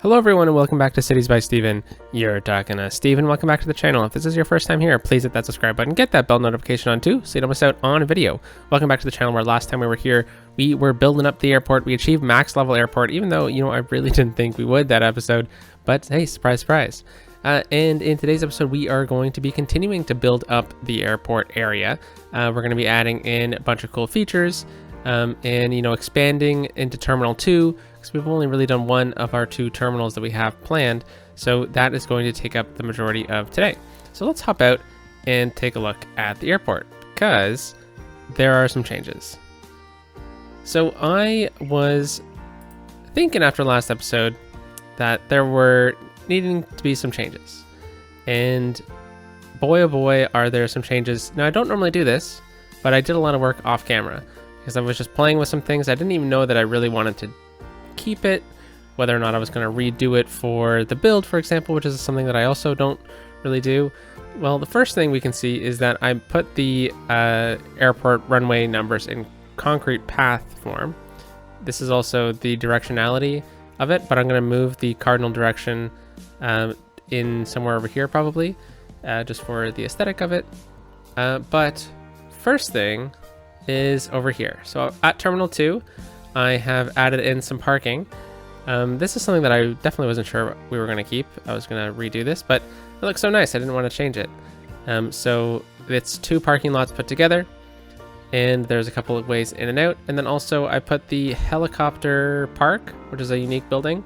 Hello everyone and welcome back to Cities by Steven. You're talking to Steven. Welcome back to the channel. If this is your first time here, please hit that subscribe button, get that bell notification on too, so you don't miss out on a video. Welcome back to the channel where last time we were here, we were building up the airport. We achieved max level airport, even though, I really didn't think we would that episode, but hey, surprise, surprise. And in today's episode, we are going to be continuing to build up the airport area. We're going to be adding in a bunch of cool features and, expanding into Terminal 2, because we've only really done one of our two terminals that we have planned. So that is going to take up the majority of today. So let's hop out and take a look at the airport, because there are some changes. So I was thinking after last episode that there were needing to be some changes. And boy, oh boy, are there some changes. Now, I don't normally do this, but I did a lot of work off camera because I was just playing with some things. I didn't even know that I really wanted to keep it, whether or not I was going to redo it for the build, for example, which is something that I also don't really do. Well, the first thing we can see is that I put the airport runway numbers in concrete path form. This is also the directionality of it, but I'm going to move the cardinal direction in somewhere over here probably, just for the aesthetic of it. But first thing is over here. So at Terminal 2, I have added in some parking. This is something that I definitely wasn't sure we were going to keep. I was going to redo this, but it looks so nice. I didn't want to change it. So it's two parking lots put together, and there's a couple of ways in and out. And then also I put the helicopter park, which is a unique building,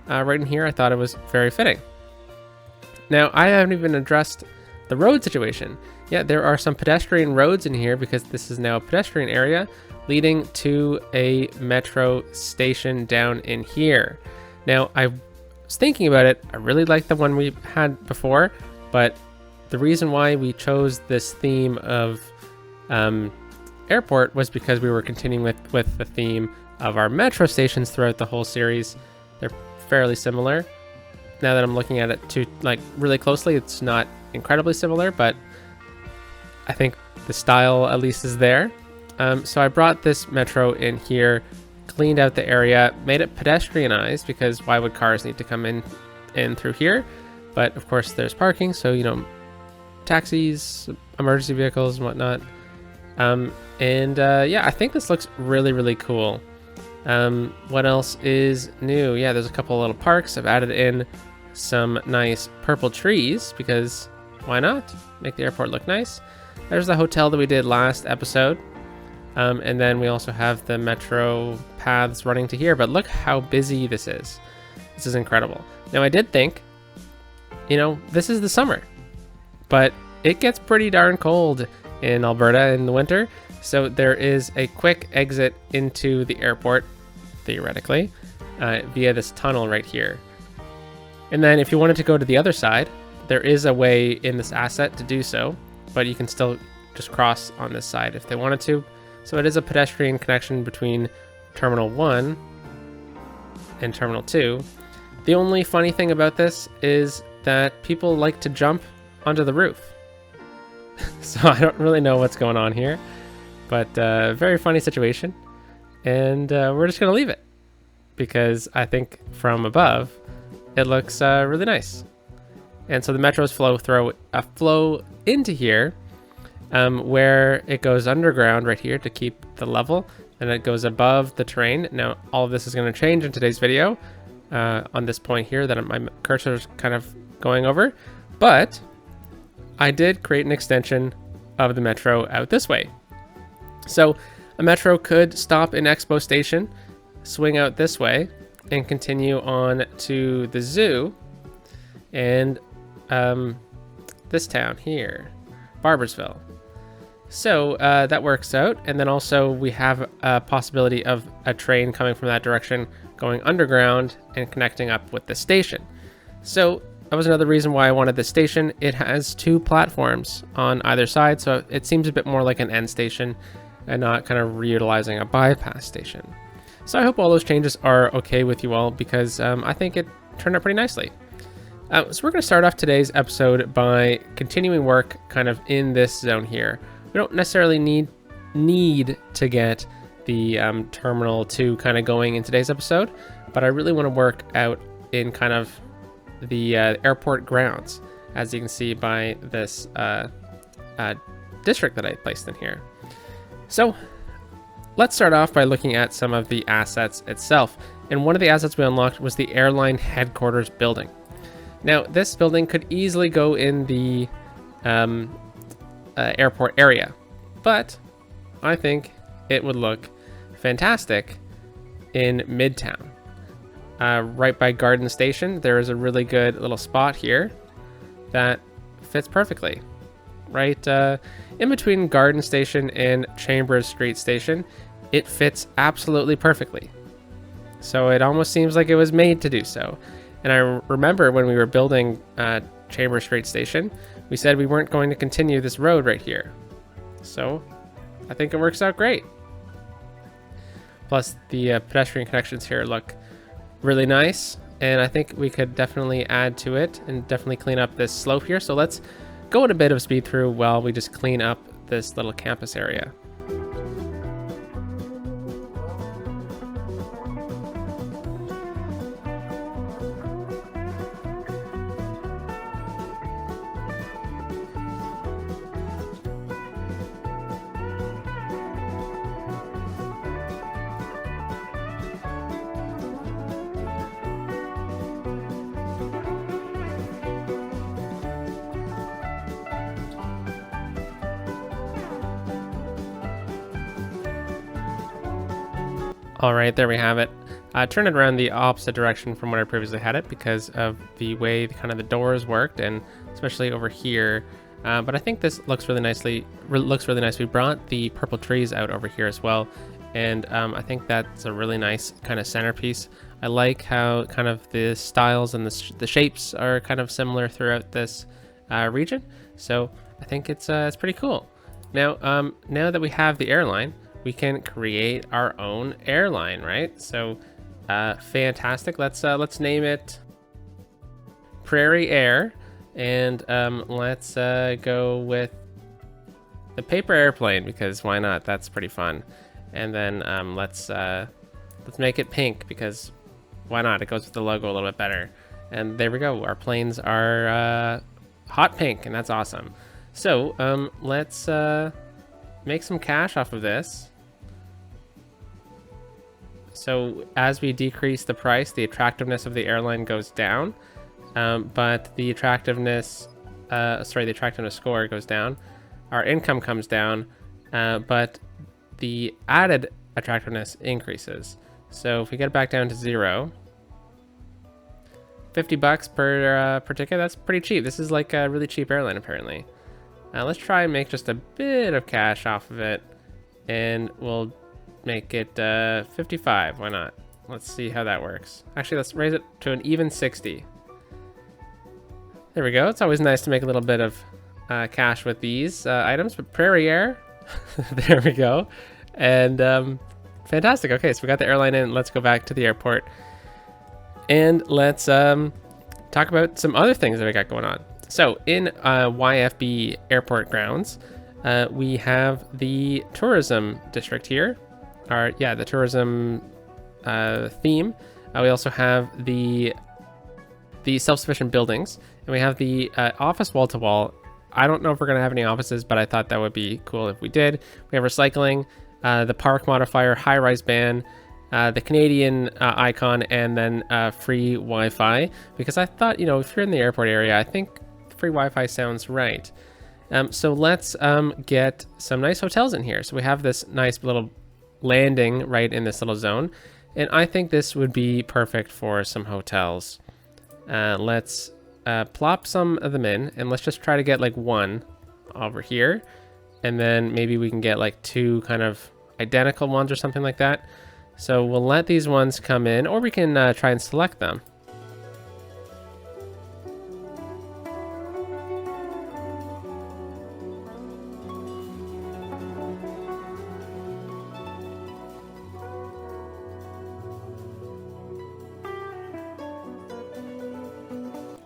right in here. I thought it was very fitting. Now, I haven't even addressed the road situation. Yeah, there are some pedestrian roads in here because this is now a pedestrian area leading to a metro station down in here. Now, I was thinking about it. I really like the one we had before, but the reason why we chose this theme of airport was because we were continuing with the theme of our metro stations throughout the whole series. They're fairly similar. Now that I'm looking at it really closely, it's not incredibly similar, but I think the style at least is there. So I brought this metro in here, cleaned out the area, made it pedestrianized, because why would cars need to come in through here? But of course there's parking, so taxis, emergency vehicles and whatnot. Yeah, I think this looks really, really cool. What else is new? Yeah, there's a couple of little parks. I've added in some nice purple trees because why not? Make the airport look nice. There's the hotel that we did last episode. And then we also have the metro paths running to here, but look how busy this is. This is incredible. Now, I did think, this is the summer, but it gets pretty darn cold in Alberta in the winter. So there is a quick exit into the airport, theoretically, via this tunnel right here. And then if you wanted to go to the other side, there is a way in this asset to do so, but you can still just cross on this side if they wanted to. So it is a pedestrian connection between Terminal 1 and Terminal 2. The only funny thing about this is that people like to jump onto the roof. So I don't really know what's going on here, but very funny situation. And we're just going to leave it because I think from above, it looks really nice. And so the metros flow into here, where it goes underground right here to keep the level, and it goes above the terrain. Now, all of this is going to change in today's video on this point here that my cursor is kind of going over, but I did create an extension of the metro out this way. So a metro could stop in Expo Station, swing out this way, and continue on to the zoo and this town here, Barboursville. So that works out. And then also we have a possibility of a train coming from that direction going underground and connecting up with the station. So that was another reason why I wanted this station. It has two platforms on either side, so it seems a bit more like an end station and not kind of reutilizing a bypass station. So I hope all those changes are okay with you all, because I think it turned out pretty nicely. So we're going to start off today's episode by continuing work kind of in this zone here. We don't necessarily need to get the Terminal 2 kind of going in today's episode, but I really want to work out in kind of the airport grounds, as you can see by this district that I placed in here. So let's start off by looking at some of the assets itself. And one of the assets we unlocked was the airline headquarters building. Now, this building could easily go in the airport area, but I think it would look fantastic in Midtown. Right by Garden Station, there is a really good little spot here that fits perfectly. Right in between Garden Station and Chambers Street Station, it fits absolutely perfectly. So it almost seems like it was made to do so. And I remember when we were building Chambers Street Station, we said we weren't going to continue this road right here. So I think it works out great. Plus the pedestrian connections here look really nice, and I think we could definitely add to it and definitely clean up this slope here. So let's go at a bit of speed through while we just clean up this little campus area. All right, there we have it. Turn it around the opposite direction from where I previously had it because of the way kind of the doors worked, and especially over here. But I think this looks really nicely. Looks really nice. We brought the purple trees out over here as well, and I think that's a really nice kind of centerpiece. I like how kind of the styles and the shapes are kind of similar throughout this region. So I think it's pretty cool. Now, now that we have the airline, we can create our own airline, right? So fantastic. Let's name it Prairie Air, and let's go with the paper airplane because why not? That's pretty fun. And then let's make it pink because why not? It goes with the logo a little bit better. And there we go. Our planes are hot pink, and that's awesome. So let's make some cash off of this. So as we decrease the price, the attractiveness of the airline goes down, but the attractiveness score goes down. Our income comes down, but the added attractiveness increases. So if we get it back down to 0, $50 per ticket, that's pretty cheap. This is like a really cheap airline apparently. Let's try and make just a bit of cash off of it, and we'll make it 55. Why not? Let's see how that works. Actually, let's raise it to an even 60. There we go. It's always nice to make a little bit of cash with these items. But Prairie Air, there we go. And fantastic. Okay, so we got the airline in. Let's go back to the airport, and let's talk about some other things that we got going on. So in YFB airport grounds, we have the tourism district here. The tourism theme. We also have the self-sufficient buildings, and we have the office wall-to-wall. I don't know if we're going to have any offices, but I thought that would be cool if we did. We have recycling, the park modifier, high-rise ban, the Canadian icon, and then free Wi-Fi, because I thought, if you're in the airport area, I think free Wi-Fi sounds right. So let's get some nice hotels in here. So we have this nice little landing right in this little zone, and I think this would be perfect for some hotels. Let's plop some of them in, and let's just try to get like one over here, and then maybe we can get like 2 kind of identical ones or something like that. So we'll let these ones come in, or we can try and select them.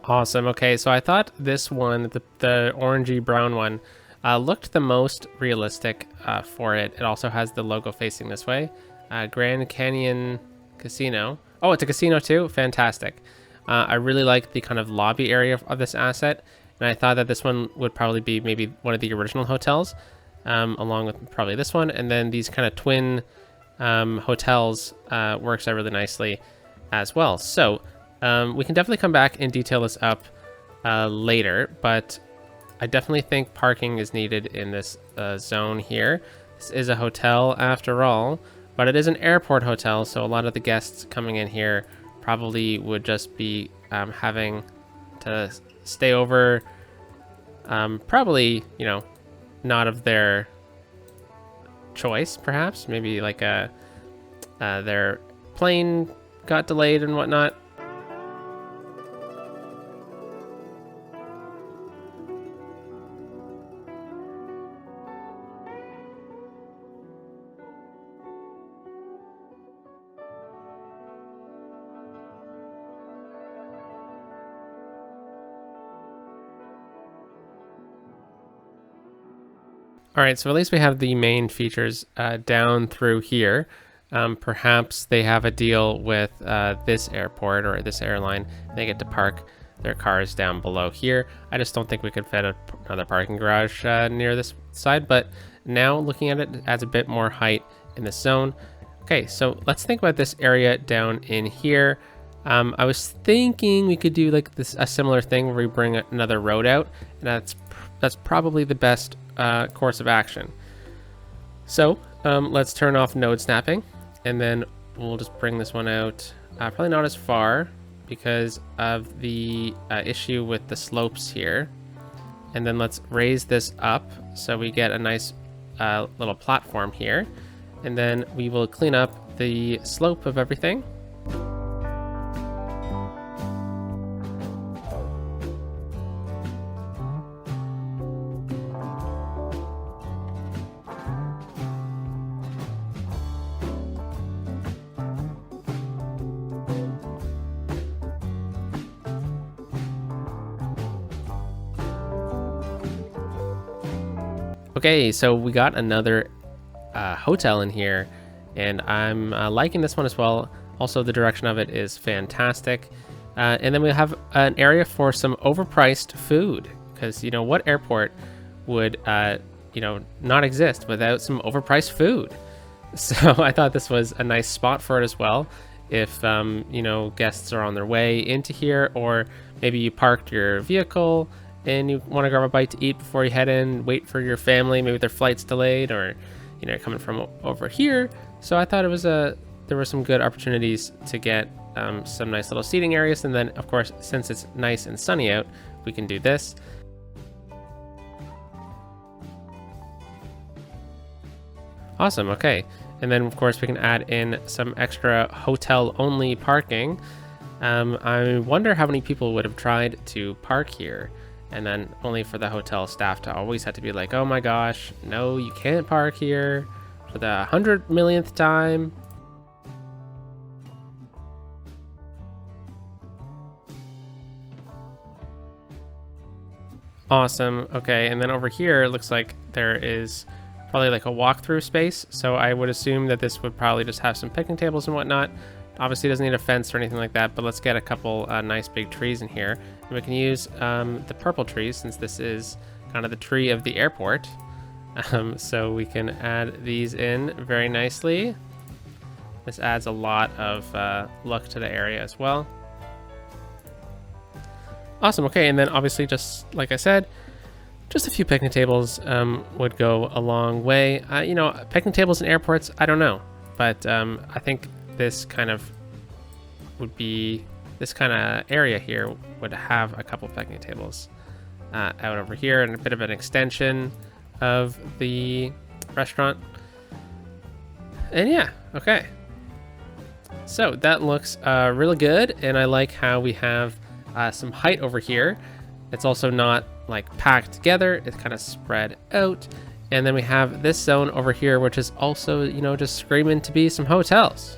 Awesome. Okay, so I thought this one, the orangey brown one, looked the most realistic for it. It also has the logo facing this way. Grand Canyon Casino. Oh, it's a casino too? Fantastic. I really like the kind of lobby area of this asset, and I thought that this one would probably be maybe one of the original hotels, along with probably this one, and then these kind of twin hotels works out really nicely as well. So we can definitely come back and detail this up later, but I definitely think parking is needed in this zone here. This is a hotel after all, but it is an airport hotel, so a lot of the guests coming in here probably would just be having to stay over, probably, you know, not of their choice, perhaps. Maybe like their plane got delayed and whatnot. All right, so at least we have the main features down through here. Perhaps they have a deal with this airport or this airline. They get to park their cars down below here. I just don't think we could fit another parking garage near this side, but now looking at it, it adds a bit more height in the zone. Okay, so let's think about this area down in here. I was thinking we could do like a similar thing where we bring another road out, and that's probably the best course of action. So let's turn off node snapping, and then we'll just bring this one out, probably not as far because of the issue with the slopes here. And then let's raise this up so we get a nice little platform here, and then we will clean up the slope of everything. Okay, so we got another hotel in here, and I'm liking this one as well. Also, the direction of it is fantastic. And then we have an area for some overpriced food, because, you know, what airport would, you know, not exist without some overpriced food? So I thought this was a nice spot for it as well. If, you know, guests are on their way into here, or maybe you parked your vehicle and you want to grab a bite to eat before you head in, wait for your family, maybe their flight's delayed, or, you know, coming from over here. So I thought there were some good opportunities to get some nice little seating areas. And then, of course, since it's nice and sunny out, we can do this. Awesome. Okay. And then, of course, we can add in some extra hotel-only parking. I wonder how many people would have tried to park here, and then only for the hotel staff to always have to be like, oh my gosh, no, you can't park here for the 100 millionth time. Awesome. Okay, and then over here, it looks like there is probably like a walkthrough space. So I would assume that this would probably just have some picnic tables and whatnot. Obviously, it doesn't need a fence or anything like that, but let's get a couple nice big trees in here. And we can use the purple trees, since this is kind of the tree of the airport. So we can add these in very nicely. This adds a lot of look to the area as well. Awesome. Okay, and then obviously, just like I said, just a few picnic tables would go a long way. You know, picnic tables in airports, I don't know, but I think this kind of area here would have a couple picnic tables out over here, and a bit of an extension of the restaurant. And yeah, okay. So that looks really good, and I like how we have some height over here. It's also not like packed together, it's kind of spread out. And then we have this zone over here, which is also, you know, just screaming to be some hotels.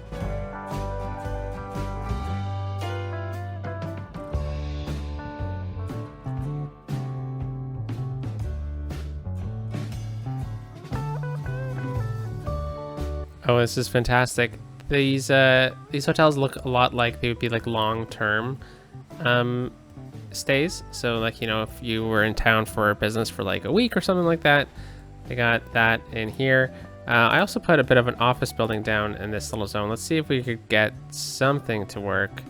Oh, this is fantastic. these hotels look a lot like they would be like long-term stays. So like, you know, if you were in town for business for like a week or something like that, they got that in here. I also put a bit of an office building down in this little zone. Let's see if we could get something to work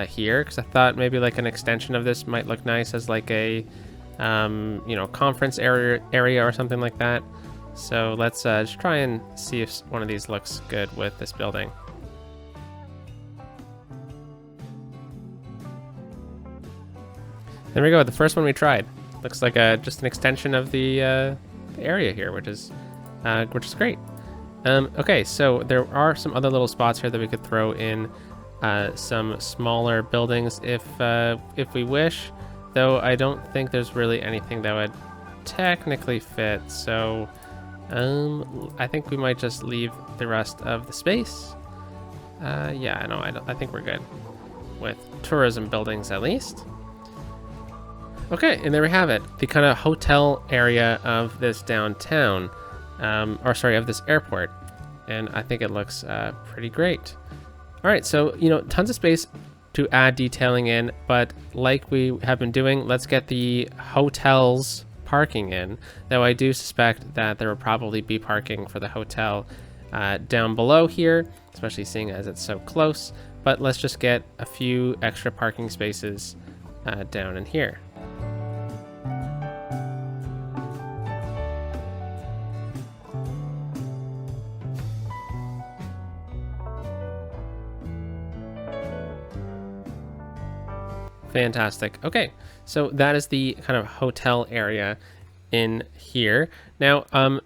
here, because I thought maybe like an extension of this might look nice as like a you know, conference area or something like that. So let's just try and see if one of these looks good with this building. There we go, the first one we tried. Looks like just an extension of the area here, which is great. Okay, so there are some other little spots here that we could throw in some smaller buildings if we wish, though I don't think there's really anything that would technically fit. So I think we might just leave the rest of the space. Yeah, no, I think we're good with tourism buildings at least. Okay, and there we have it, the kind of hotel area of this downtown, or sorry, of this airport, and I think it looks pretty great. All right, so, you know, tons of space to add detailing in, but like we have been doing, let's get the hotel's parking in, though I do suspect that there will probably be parking for the hotel down below here, especially seeing as it's so close, but let's just get a few extra parking spaces down in here. Fantastic. Okay, so that is the kind of hotel area in here. Now,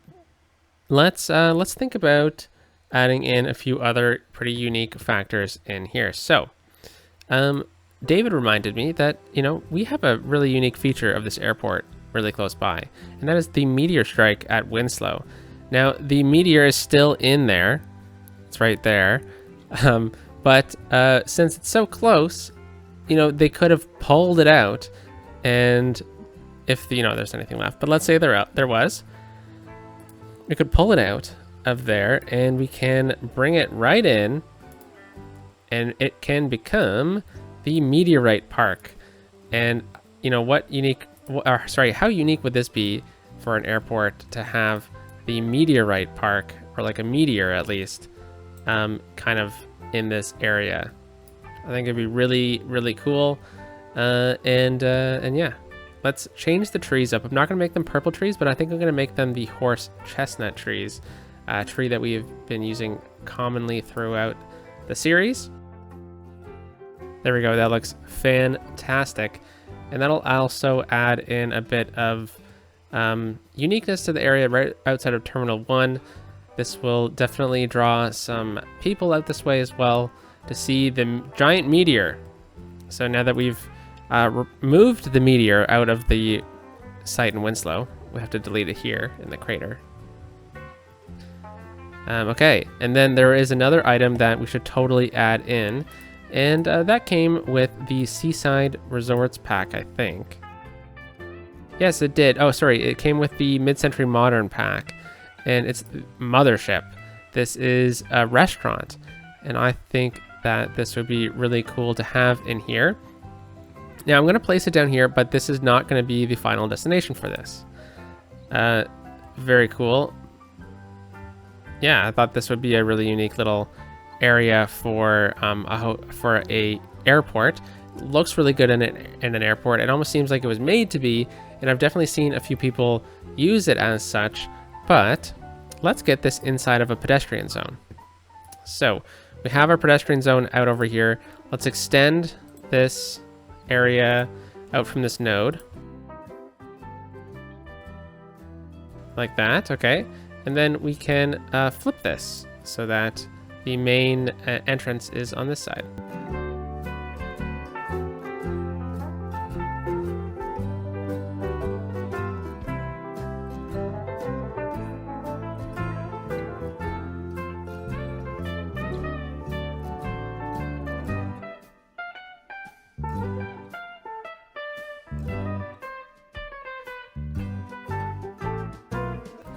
let's think about adding in a few other pretty unique factors in here. So, David reminded me that, you know, we have a really unique feature of this airport really close by, and that is the meteor strike at Winslow. Now, the meteor is still in there. It's right there. But since it's so close, you know, they could have pulled it out, and if, you know, there's anything left, but let's say there was, we could pull it out of there and we can bring it right in, and it can become the Meteorite Park. And, you know, how unique would this be for an airport to have the Meteorite Park, or like a meteor at least, kind of in this area? I think it'd be really, really cool. And yeah, let's change the trees up. I'm not gonna make them purple trees, but I think I'm gonna make them the horse chestnut trees, a tree that we've been using commonly throughout the series. There we go, that looks fantastic. And that'll also add in a bit of uniqueness to the area right outside of Terminal 1. This will definitely draw some people out this way as well to see the giant meteor. So now that we've removed the meteor out of the site in Winslow, we have to delete it here in the crater. Okay, and then there is another item that we should totally add in, and that came with the Seaside Resorts pack, I think. Yes, it did. Oh, sorry, it came with the Mid-Century Modern pack, and it's Mothership. This is a restaurant, and I think that this would be really cool to have in here. Now I'm going to place it down here, but this is not going to be the final destination for this. Very cool. Yeah, I thought this would be a really unique little area for a airport. It looks really good in an airport. It almost seems like it was made to be, and I've definitely seen a few people use it as such. But let's get this inside of a pedestrian zone. So we have our pedestrian zone out over here. Let's extend this area out from this node. Like that, okay. And then we can flip this so that the main entrance is on this side.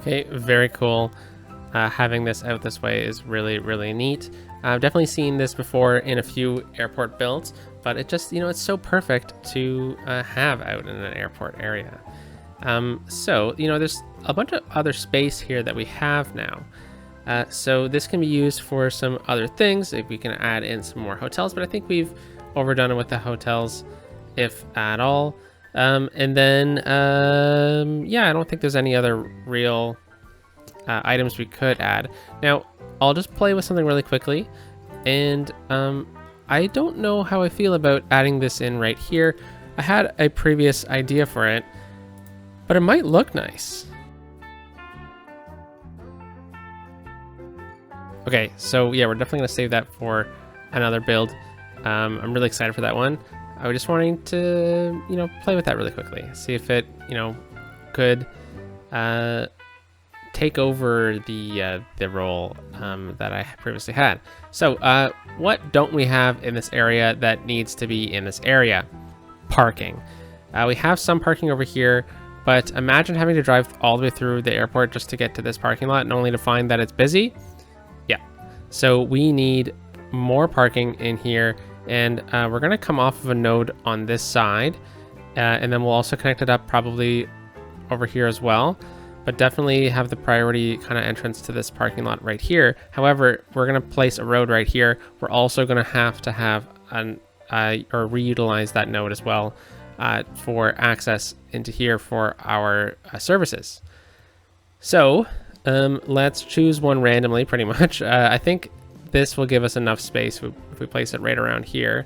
Okay, very cool. having this out this way is really, really neat. I've definitely seen this before in a few airport builds, but it just, it's so perfect to have out in an airport area. So, there's a bunch of other space here that we have now. So this can be used for some other things. If we can add in some more hotels, but I think we've overdone it with the hotels, if at all. And then, yeah, I don't think there's any other real items we could add. Now, I'll just play with something really quickly. And I don't know how I feel about adding this in right here. I had a previous idea for it, but it might look nice. Okay, so yeah, we're definitely gonna save that for another build. I'm really excited for that one. I was just wanting to, play with that really quickly, see if it, could take over the role that I previously had. So, what don't we have in this area that needs to be in this area? Parking. We have some parking over here, but imagine having to drive all the way through the airport just to get to this parking lot and only to find that it's busy. So we need more parking in here, and we're going to come off of a node on this side, and then we'll also connect it up probably over here as well, but definitely have the priority kind of entrance to this parking lot right here. However, we're going to place a road right here. We're also going to have or reutilize that node as well for access into here for our services. So let's choose one randomly, pretty much. I think this will give us enough space if we place it right around here.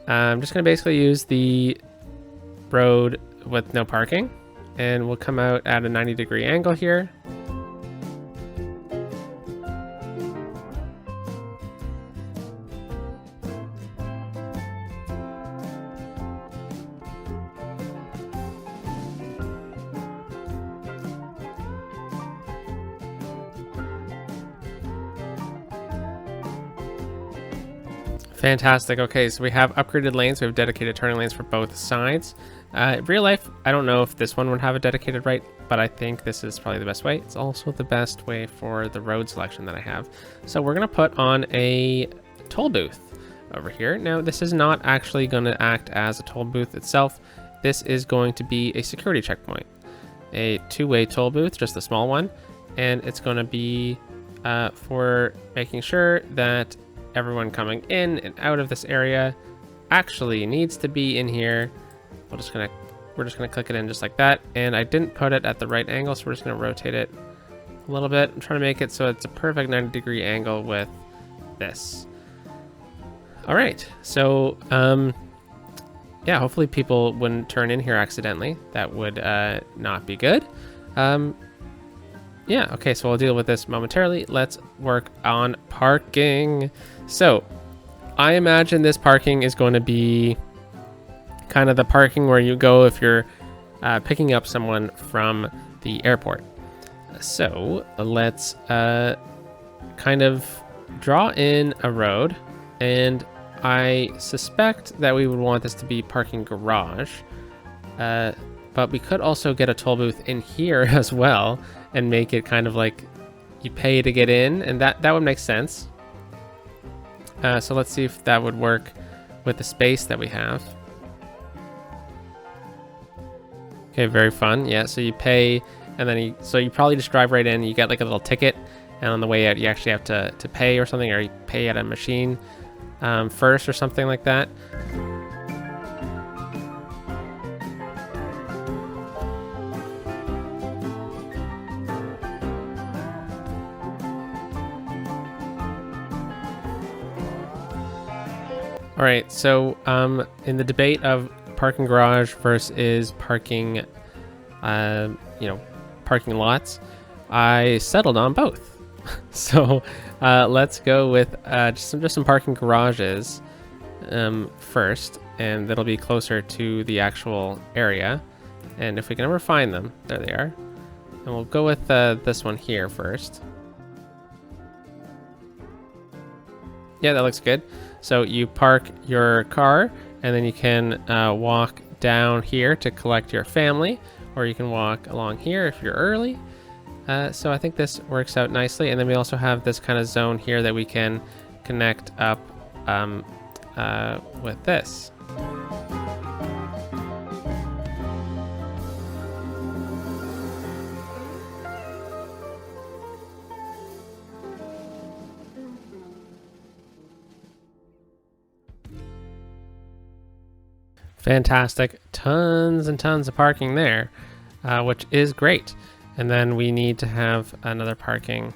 I'm just going to basically use the road with no parking, and we'll come out at a 90-degree angle here. Fantastic. Okay, so we have upgraded lanes. We have dedicated turning lanes for both sides. In real life, I don't know if this one would have a dedicated right, but I think this is probably the best way. It's also the best way for the road selection that I have. So we're going to put on a toll booth over here. Now, this is not actually going to act as a toll booth itself. This is going to be a security checkpoint, a two-way toll booth, just a small one, and it's going to be for making sure that everyone coming in and out of this area actually needs to be in here. We're just gonna click it in just like that, and I didn't put it at the right angle, so we're just gonna rotate it a little bit. I'm trying to make it so it's a perfect 90-degree angle with this. All right, so yeah, hopefully people wouldn't turn in here accidentally. That would not be good. Yeah, okay, so we'll deal with this momentarily. Let's work on parking. So I imagine this parking is going to be kind of the parking where you go if you're picking up someone from the airport. So let's kind of draw in a road, and I suspect that we would want this to be parking garage, but we could also get a toll booth in here as well and make it kind of like you pay to get in, and that would make sense. So let's see if that would work with the space that we have. Okay, very fun. Yeah, so you pay, and then you probably just drive right in. You get like a little ticket, and on the way out, you actually have to pay or something, or you pay at a machine first or something like that. All right, so in the debate of parking garage versus parking, parking lots, I settled on both. So let's go with just some parking garages first, and that'll be closer to the actual area. And if we can ever find them, there they are. And we'll go with this one here first. Yeah, that looks good. So you park your car, and then you can walk down here to collect your family, or you can walk along here if you're early. So I think this works out nicely. And then we also have this kind of zone here that we can connect up with this. Fantastic. Tons and tons of parking there, which is great. And then we need to have another parking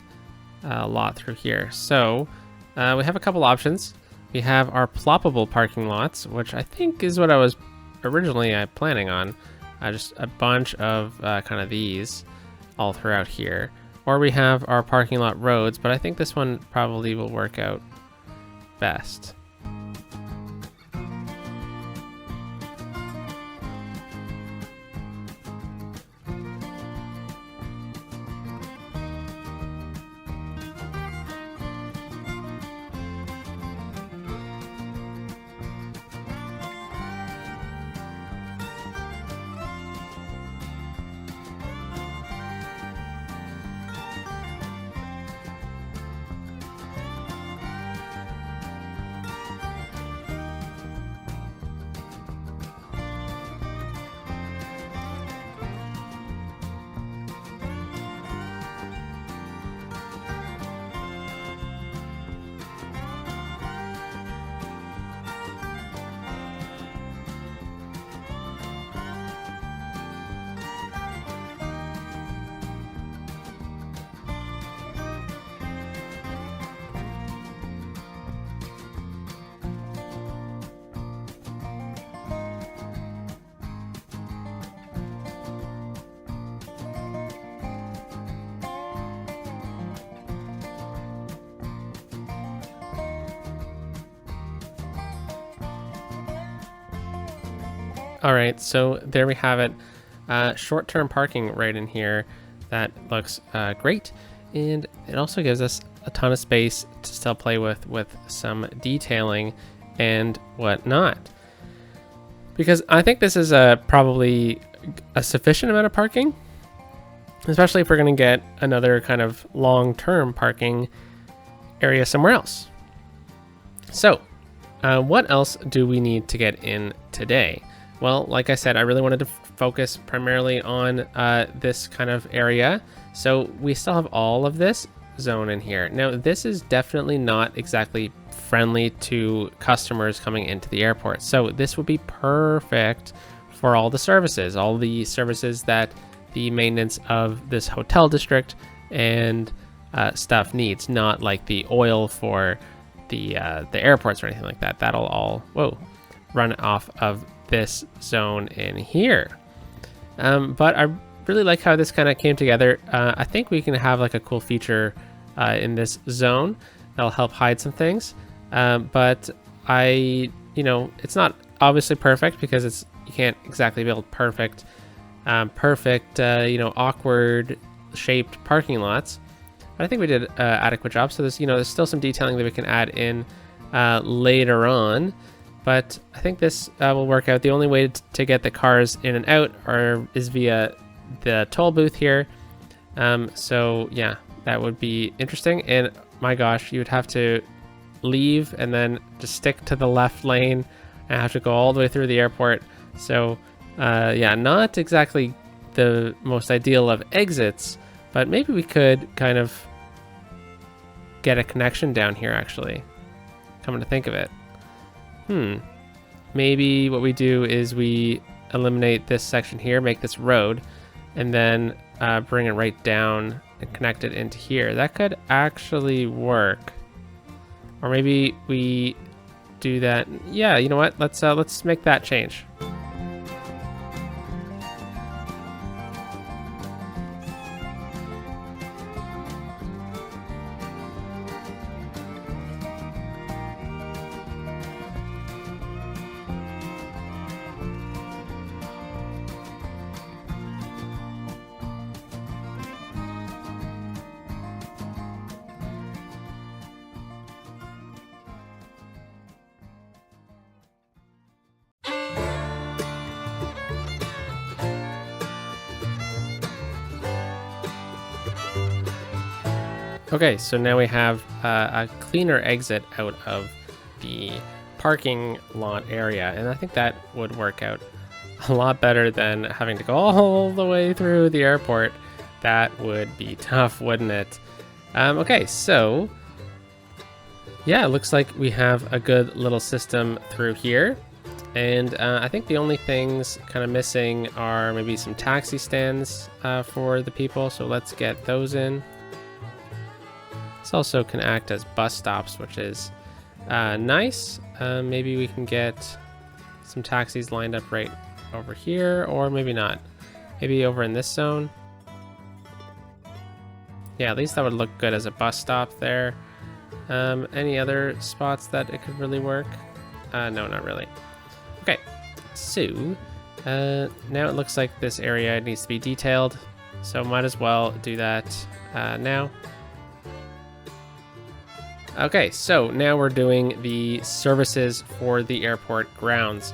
lot through here. So we have a couple options. We have our ploppable parking lots, which I think is what I was originally planning on. Just a bunch of kind of these all throughout here. Or we have our parking lot roads, but I think this one probably will work out best. All right, so there we have it. Short-term parking right in here. That looks great. And it also gives us a ton of space to still play with some detailing and whatnot. Because I think this is probably a sufficient amount of parking, especially if we're going to get another kind of long-term parking area somewhere else. So what else do we need to get in today? Well, like I said, I really wanted to focus primarily on this kind of area. So we still have all of this zone in here. Now, this is definitely not exactly friendly to customers coming into the airport. So this would be perfect for all the services that the maintenance of this hotel district and stuff needs, not like the oil for the airports or anything like that. That'll all run off of this zone in here. But I really like how this kind of came together. I think we can have like a cool feature in this zone that'll help hide some things. But it's not obviously perfect because you can't exactly build perfect, awkward shaped parking lots. But I think we did an adequate job. So there's still some detailing that we can add in later on. But I think this will work out. The only way to get the cars in and out is via the toll booth here. So yeah, that would be interesting. And my gosh, you would have to leave and then just stick to the left lane and have to go all the way through the airport. So yeah, not exactly the most ideal of exits, but maybe we could kind of get a connection down here actually, coming to think of it. Maybe what we do is we eliminate this section here, make this road, and then bring it right down and connect it into here. That could actually work. Or maybe we do that. Yeah, you know what? Let's make that change. Okay, so now we have a cleaner exit out of the parking lot area, and I think that would work out a lot better than having to go all the way through the airport. That would be tough, wouldn't it? Okay, so yeah, it looks like we have a good little system through here. And I think the only things kind of missing are maybe some taxi stands for the people. So let's get those in. This also can act as bus stops, which is nice. Maybe we can get some taxis lined up right over here, or maybe not. Maybe over in this zone. Yeah, at least that would look good as a bus stop there. Any other spots that it could really work? No, not really. Okay, so now it looks like this area needs to be detailed, so might as well do that now. Okay, so now we're doing the services for the airport grounds.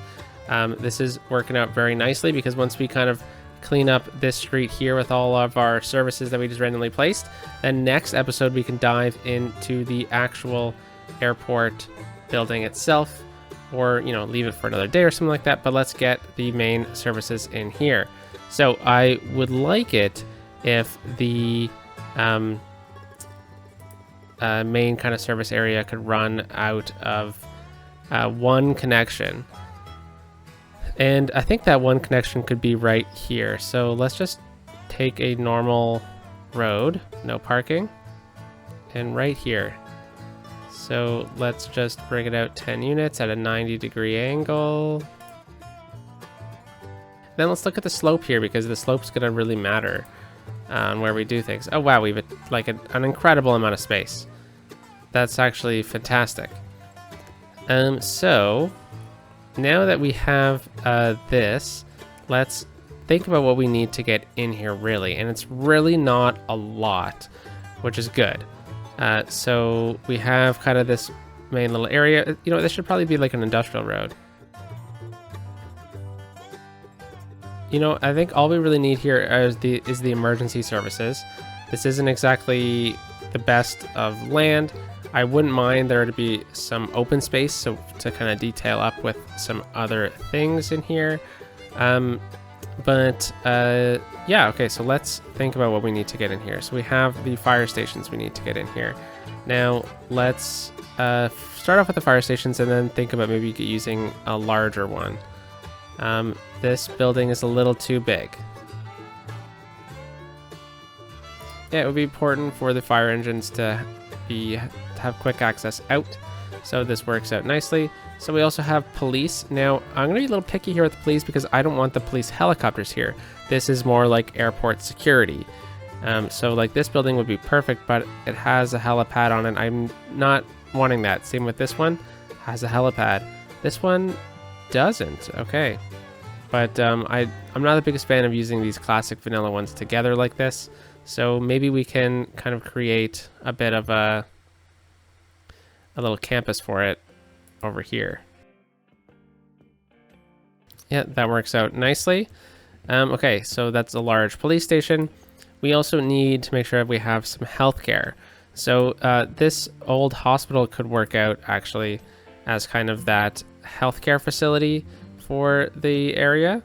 This is working out very nicely because once we kind of clean up this street here with all of our services that we just randomly placed, then next episode we can dive into the actual airport building itself, or leave it for another day or something like that. But let's get the main services in here. So I would like it if the main kind of service area could run out of one connection, and I think that one connection could be right here. So let's just take a normal road, no parking, and right here. So let's just bring it out 10 units at a 90-degree angle. Then let's look at the slope here, because the slope's gonna really matter on where we do things. Oh wow, we've like an incredible amount of space. That's actually fantastic. So now that we have this, let's think about what we need to get in here really, and it's really not a lot, which is good. So we have kind of this main little area. This should probably be like an industrial road. I think all we really need here is the emergency services. This isn't exactly the best of land. I wouldn't mind there to be some open space, so to kind of detail up with some other things in here. Yeah, okay, so let's think about what we need to get in here. So we have the fire stations we need to get in here. Now let's start off with the fire stations and then think about maybe using a larger one. This building is a little too big. Yeah, it would be important for the fire engines to have quick access out, so this works out nicely. So we also have police. Now I'm gonna be a little picky here with the police because I don't want the police helicopters here. This is more like airport security. So like this building would be perfect, but it has a helipad on it. I'm not wanting that. Same with this one, has a helipad. This one doesn't. Okay, but I'm not the biggest fan of using these classic vanilla ones together like this. So maybe we can kind of create a bit of a little campus for it over here. Yeah, that works out nicely. Okay, so that's a large police station. We also need to make sure we have some healthcare. So this old hospital could work out actually as kind of that healthcare facility for the area.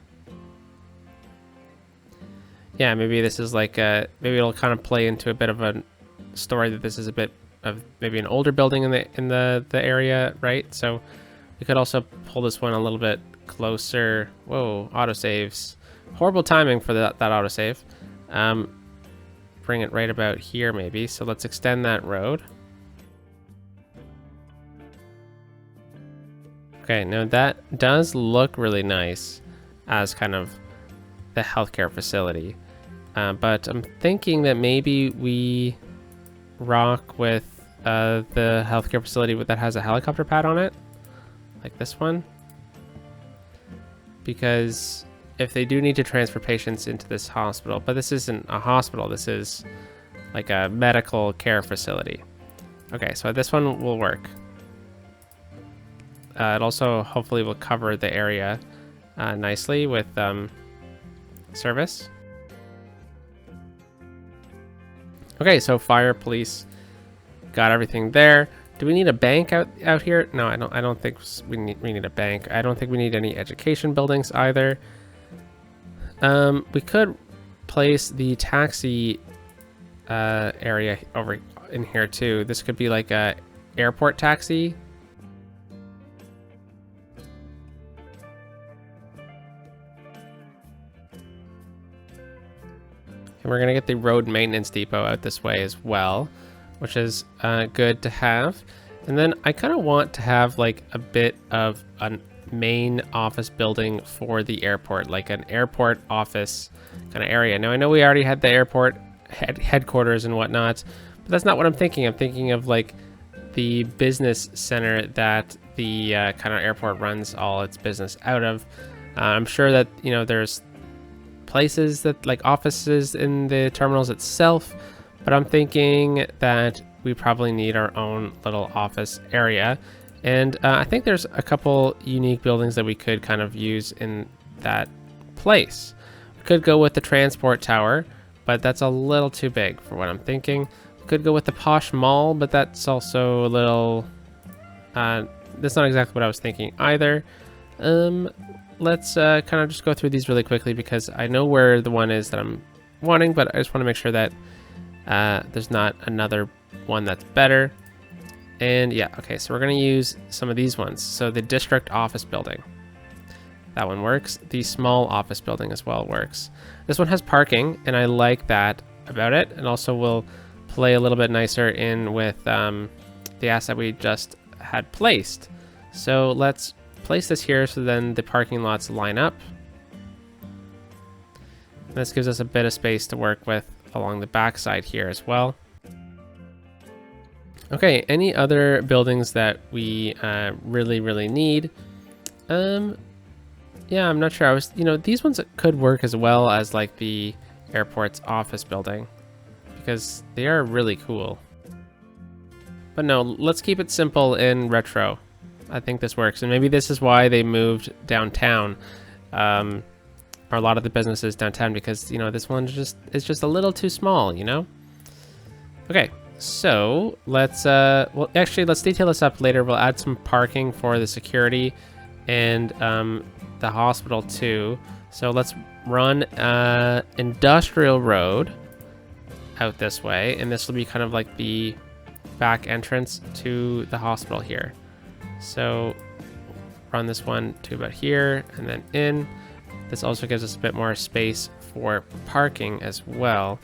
Yeah, maybe this is like maybe it'll kind of play into a bit of a story that this is a bit of maybe an older building in the area, right? So we could also pull this one a little bit closer. Whoa, autosaves. Horrible timing for that autosave. Bring it right about here maybe. So let's extend that road. Okay, now that does look really nice as kind of the healthcare facility. But I'm thinking that maybe we rock with the healthcare facility that has a helicopter pad on it, like this one. Because if they do need to transfer patients into this hospital, but this isn't a hospital, this is like a medical care facility. Okay, so this one will work. It also hopefully will cover the area nicely with service. Okay, so fire, police, Got everything there. Do we need a bank out here? No, I don't think we need a bank. I don't think we need any education buildings either. We could place the taxi area over in here too. This could be like a airport taxi. And we're gonna get the road maintenance depot out this way as well, which is good to have. And then I kind of want to have like a bit of a main office building for the airport, like an airport office kind of area. Now I know we already had the airport headquarters and whatnot, but that's not what I'm thinking. I'm thinking of like the business center that the kind of airport runs all its business out of. I'm sure that, you know, there's places that like offices in the terminals itself, but I'm thinking that we probably need our own little office area. And I think there's a couple unique buildings that we could kind of use in that place. We could go with the transport tower, but that's a little too big for what I'm thinking. We could go with the posh mall, but that's also a little, that's not exactly what I was thinking either. Let's kind of just go through these really quickly because I know where the one is that I'm wanting, but I just want to make sure that there's not another one that's better. And yeah, okay, so we're going to use some of these ones. So the district office building, that one works. The small office building as well works. This one has parking, and I like that about it. And also will play a little bit nicer in with the asset we just had placed. So let's place this here so then the parking lots line up. And this gives us a bit of space to work with along the back side here as well. Okay, any other buildings that we really need? Yeah, I'm not sure. These ones could work as well as like the airport's office building because they are really cool. But no, let's keep it simple and retro. I think this works, and maybe this is why they moved downtown, or a lot of the businesses downtown, because you know this one is just a little too small, you know. Okay. So let's well, actually, let's detail this up later. We'll add some parking for the security and the hospital too. So let's run industrial road out this way, and this will be kind of like the back entrance to the hospital here. So run this one to about here and then in. This also gives us a bit more space for parking as well.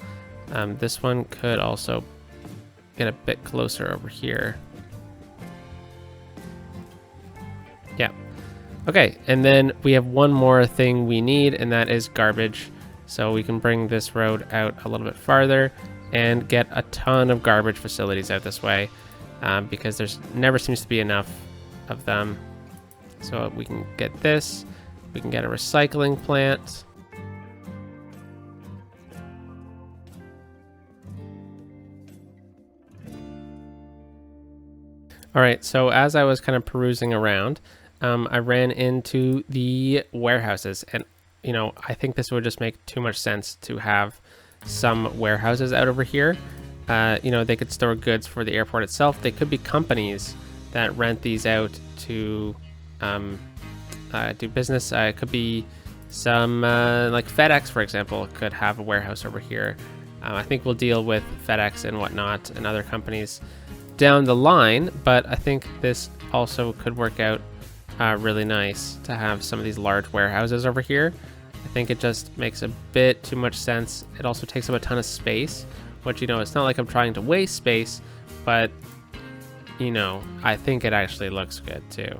This one could also get a bit closer over here. Yeah. Okay, and then we have one more thing we need, and that is garbage. So we can bring this road out a little bit farther and get a ton of garbage facilities out this way, because there's never seems to be enough of them. So we can get this, we can get a recycling plant. All right, so as I was kind of perusing around, I ran into the warehouses, and you know, I think this would just make too much sense to have some warehouses out over here. You know, they could store goods for the airport itself. They could be companies that rent these out to do business. It could be some like FedEx, for example, could have a warehouse over here. I think we'll deal with FedEx and whatnot and other companies down the line, but I think this also could work out really nice to have some of these large warehouses over here. I think it just makes a bit too much sense. It also takes up a ton of space, which, you know, it's not like I'm trying to waste space, but you know, I think it actually looks good too.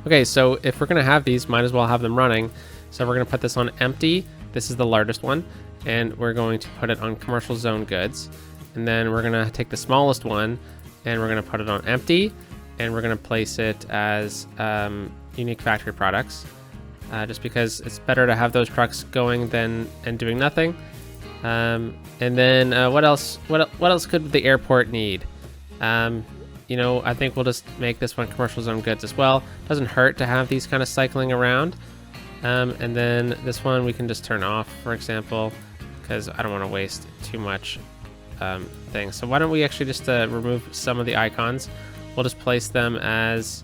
Okay, so if we're gonna have these, might as well have them running. So we're gonna put this on empty. This is the largest one, and we're going to put it on commercial zone goods. And then we're gonna take the smallest one and we're gonna put it on empty, and we're gonna place it as unique factory products, just because it's better to have those trucks going than and doing nothing. And then what else could the airport need? You know, I think we'll just make this one commercial zone goods as well. Doesn't hurt to have these kind of cycling around. And then this one we can just turn off, for example, because I don't want to waste too much things. So why don't we actually just remove some of the icons. We'll just place them as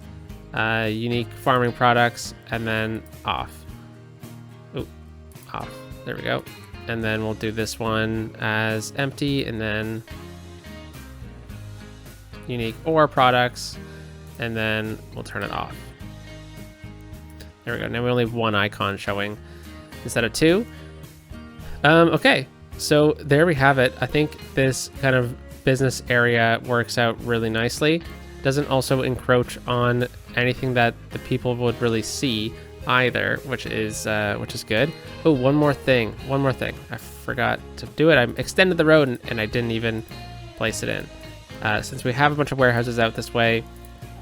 unique farming products and then off. Ooh, off. There we go. And then we'll do this one as empty and then unique ore products, and then we'll turn it off. There we go. Now we only have one icon showing instead of two. Okay, so there we have it. I think this kind of business area works out really nicely. Doesn't also encroach on anything that the people would really see either, which is good. Oh, one more thing. I forgot to do it. I extended the road and I didn't even place it in. Since we have a bunch of warehouses out this way,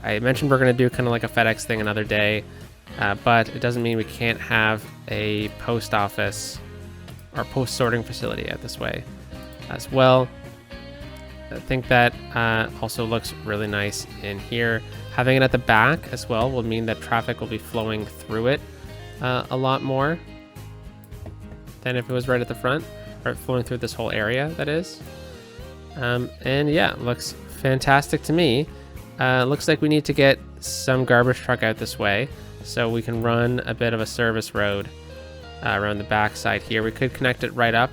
I mentioned we're going to do kind of like a FedEx thing another day, but it doesn't mean we can't have a post office or post sorting facility out this way as well. I think that also looks really nice in here. Having it at the back as well will mean that traffic will be flowing through it a lot more than if it was right at the front, or flowing through this whole area, that is. And yeah, looks fantastic to me. Looks like we need to get some garbage truck out this way so we can run a bit of a service road around the back side here. We could connect it right up,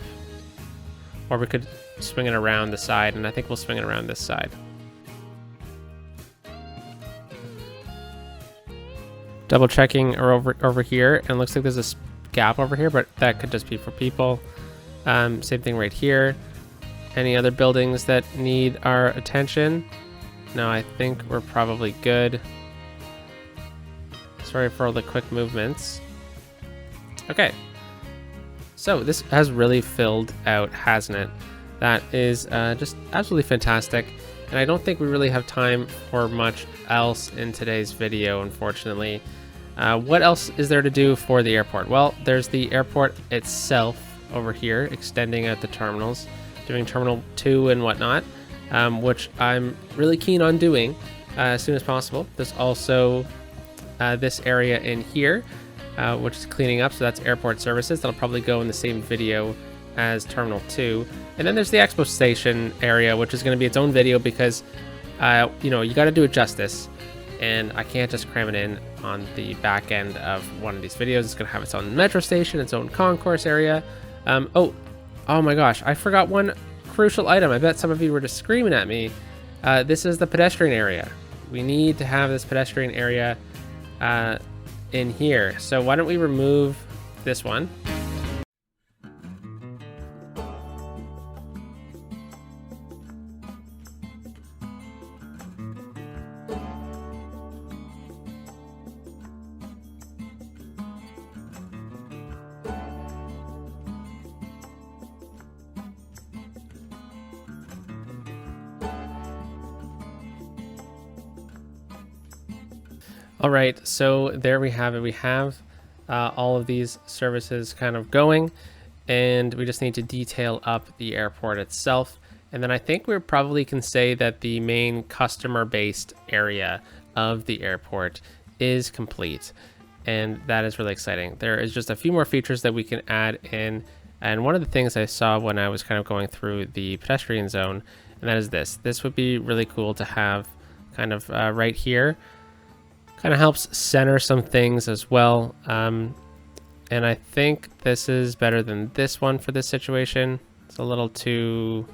or we could swing it around the side, and I think we'll swing it around this side. Double checking over here, and it looks like there's a gap over here, but that could just be for people. Same thing right here. Any other buildings that need our attention? No, I think we're probably good. Sorry for all the quick movements. Okay. So this has really filled out, hasn't it? That is just absolutely fantastic. And I don't think we really have time for much else in today's video, unfortunately. What else is there to do for the airport? Well, there's the airport itself over here, extending out the terminals, doing Terminal 2 and whatnot, which I'm really keen on doing as soon as possible. There's also this area in here, which is cleaning up, so that's airport services. That'll probably go in the same video as Terminal 2. And then there's the expo station area, which is going to be its own video because, you know, you got to do it justice. And I can't just cram it in on the back end of one of these videos. It's going to have its own metro station, its own concourse area. Oh my gosh, I forgot one crucial item. I bet some of you were just screaming at me. This is the pedestrian area. We need to have this pedestrian area in here. So why don't we remove this one? All right, so there we have it. We have all of these services kind of going, and we just need to detail up the airport itself. And then I think we probably can say that the main customer-based area of the airport is complete, and that is really exciting. There is just a few more features that we can add in, and one of the things I saw when I was kind of going through the pedestrian zone, and that is this. This would be really cool to have kind of right here. Kind of helps center some things as well. And I think this is better than this one for this situation. It's a little too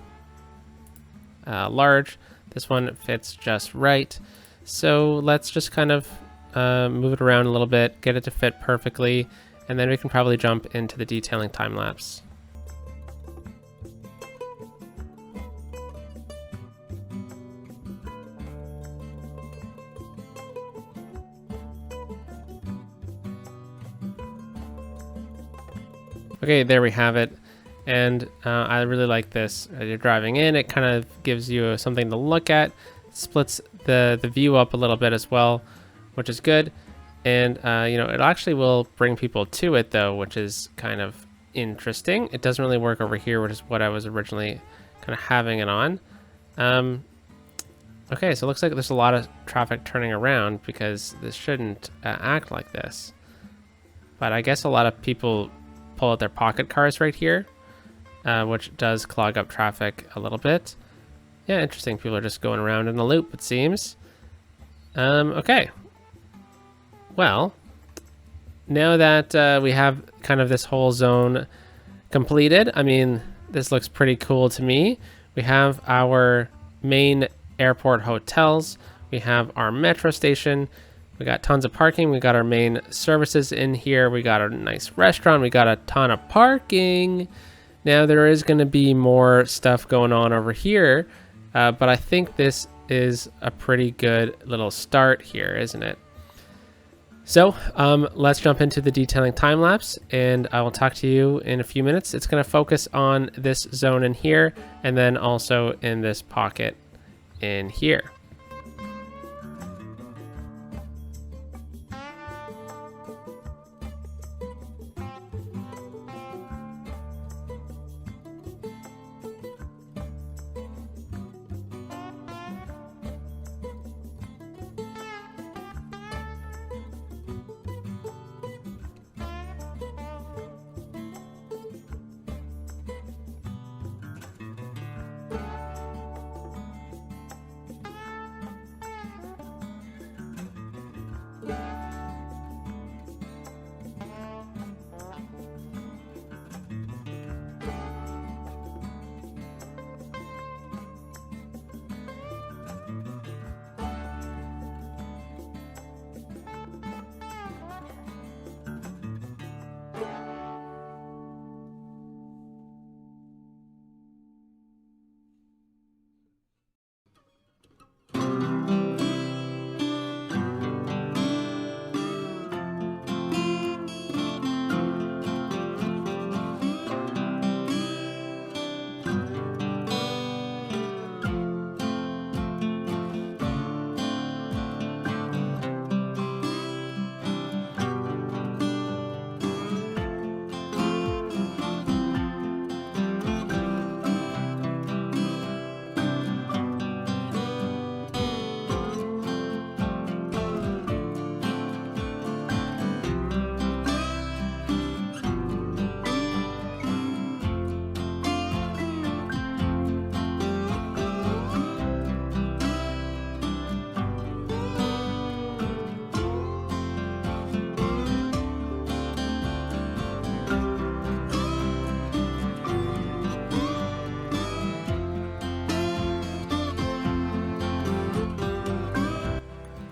large. This one fits just right. So let's just kind of move it around a little bit, get it to fit perfectly, and then we can probably jump into the detailing time lapse. Okay, there we have it, and I really like this. As you're driving in, it kind of gives you something to look at, splits the view up a little bit as well, which is good. And you know, it actually will bring people to it though, which is kind of interesting. It doesn't really work over here, which is what I was originally kind of having it on. Okay, so it looks like there's a lot of traffic turning around because this shouldn't act like this. But I guess a lot of people pull out their pocket cars right here, which does clog up traffic a little bit. Yeah, interesting. People are just going around in a loop, it seems. Okay. Well, now that we have kind of this whole zone completed, I mean, this looks pretty cool to me. We have our main airport hotels. We have our metro station. We got tons of parking. We got our main services in here. We got a nice restaurant. We got a ton of parking. Now there is going to be more stuff going on over here, but I think this is a pretty good little start here, isn't it? So let's jump into the detailing time lapse, and I will talk to you in a few minutes. It's going to focus on this zone in here, and then also in this pocket in here.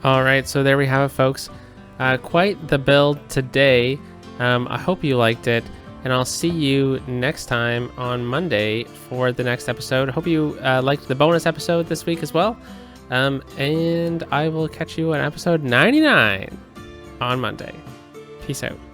All right, so there we have it, folks. Quite the build today. I hope you liked it, and I'll see you next time on Monday for the next episode. Hope you liked the bonus episode this week as well. And I will catch you on episode 99 on Monday. Peace out.